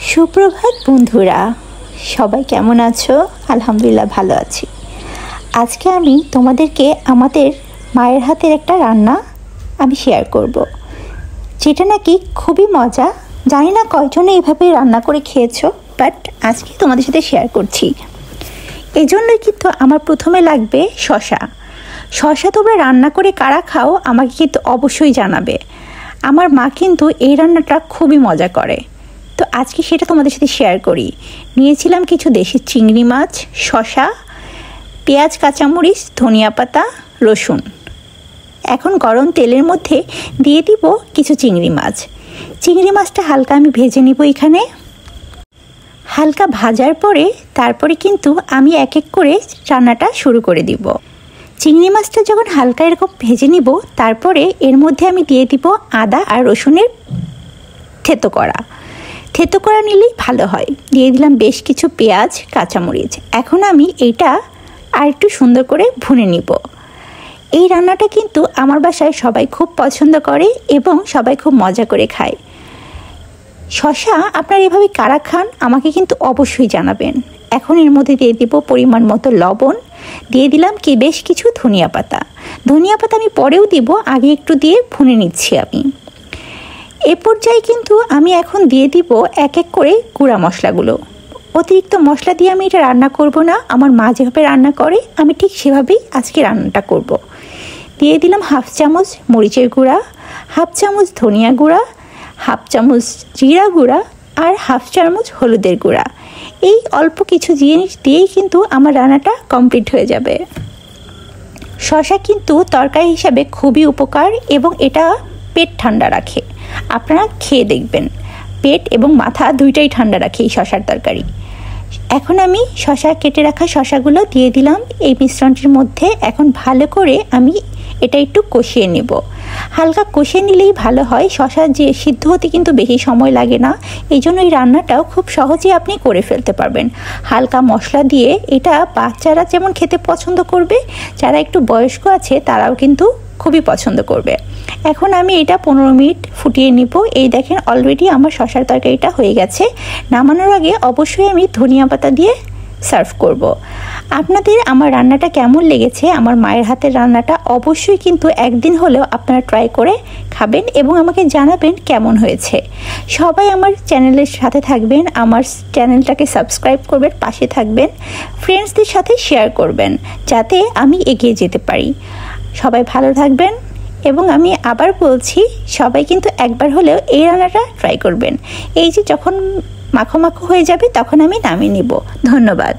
সুপ্রভাত বন্ধুরা, সবাই কেমন আছো? আলহামদুলিল্লাহ ভালো আছি। আজকে আমি তোমাদেরকে আমাদের মায়ের হাতের একটা রান্না আমি শেয়ার করব, যেটা নাকি খুবই মজা। জানি না কয়জনে এইভাবে রান্না করে খেয়েছো, বাট আজকে তোমাদের সাথে শেয়ার করছি। এই জন্যই কিন্তু আমার প্রথমে লাগবে শসা। শসা তোমরা রান্না করে কারা খাও আমাকে কিন্তু অবশ্যই জানাবে। আমার মা কিন্তু এই রান্নাটা খুবই মজা করে, তো আজকে সেটা তোমাদের সাথে শেয়ার করি। নিয়েছিলাম কিছু দেশি চিংড়ি মাছ, শসা, পেঁয়াজ, কাঁচামরিচ, ধনিয়া পাতা, রসুন। এখন গরম তেলের মধ্যে দিয়ে দিব কিছু চিংড়ি মাছ। চিংড়ি মাছটা হালকা আমি ভেজে নিব। এখানে হালকা ভাজার পরে তারপরে কিন্তু আমি এক এক করে রান্নাটা শুরু করে দিব। চিংড়ি মাছটা যখন হালকা এরকম ভেজে নিব, তারপরে এর মধ্যে আমি দিয়ে দিব আদা আর রসুনের থেতো করা নিলেই ভালো হয়। দিয়ে দিলাম বেশ কিছু পেঁয়াজ, কাঁচামরিচ। এখন আমি এইটা আর একটু সুন্দর করে ভুনে নিব। এই রান্নাটা কিন্তু আমার বাসায় সবাই খুব পছন্দ করে এবং সবাই খুব মজা করে খায়। শসা আপনারা এভাবে কারা খান আমাকে কিন্তু অবশ্যই জানাবেন। এখন এর মধ্যে দিয়ে দিব পরিমাণ মতো লবণ, দিয়ে দিলাম বেশ কিছু ধনিয়া পাতা আমি পরেও দিব, আগে একটু দিয়ে ভুনে নিচ্ছি আমি। এ পর্যায়ে কিন্তু আমি এখন দিয়ে দিব এক এক করে গুঁড়া মশলাগুলো। অতিরিক্ত মশলা দিয়ে আমি এটা রান্না করব না, আমার মা যেভাবে রান্না করে আমি ঠিক সেভাবেই আজকে রান্নাটা করব। দিয়ে দিলাম হাফ চামচ মরিচের গুঁড়া, হাফ চামচ ধনিয়া গুঁড়া, হাফ চামচ জিরা গুঁড়া আর হাফ চামচ হলুদের গুঁড়া। এই অল্প কিছু জিনিস দিয়েই কিন্তু আমার রান্নাটা কমপ্লিট হয়ে যাবে। শসা কিন্তু তরকারি হিসাবে খুবই উপকার এবং এটা পেট ঠান্ডা রাখে। আপনারা খেয়ে দেখবেন, পেট এবং মাথা দুইটাই ঠান্ডা রাখে এই শসার তরকারি। এখন আমি কেটে রাখা শসাগুলো দিয়ে দিলাম এই মিশ্রণটির মধ্যে। এখন ভালো করে আমি এটা একটু কষিয়ে নেব। হালকা কষিয়ে নিলেই ভালো হয়। শসা যে সিদ্ধ হতে কিন্তু বেশি সময় লাগে না, এই জন্য এই রান্নাটাও খুব সহজেই আপনি করে ফেলতে পারবেন। হালকা মশলা দিয়ে এটা বাচ্চারা যেমন খেতে পছন্দ করবে, যারা একটু বয়স্ক আছে তারাও কিন্তু খুবই পছন্দ করবে। এখন আমি এটা 15 মিনিট ফুটিয়ে নিব। এই দেখেন অলরেডি আমার শসার তরকারিটা হয়ে গেছে। নামানোর আগে অবশ্যই আমি ধনিয়া পাতা দিয়ে সার্ভ করব। আপনাদের আমার রান্নাটা কেমন লেগেছে, আমার মায়ের হাতের রান্নাটা অবশ্যই কিন্তু একদিন হলেও আপনারা ট্রাই করে খাবেন এবং আমাকে জানাবেন কেমন হয়েছে। সবাই আমার চ্যানেলের সাথে থাকবেন, আমার চ্যানেলটাকে সাবস্ক্রাইব করবেন, পাশে থাকবেন, ফ্রেন্ডসদের সাথে শেয়ার করবেন যাতে আমি এগিয়ে যেতে পারি। সবাই ভালো থাকবেন এবং আমি আবার বলছি, সবাই কিন্তু একবার হলেও এই রান্নাটা ট্রাই করবেন। এই যে যখন মাখো মাখো হয়ে যাবে তখন আমি নামিয়ে নিব। ধন্যবাদ।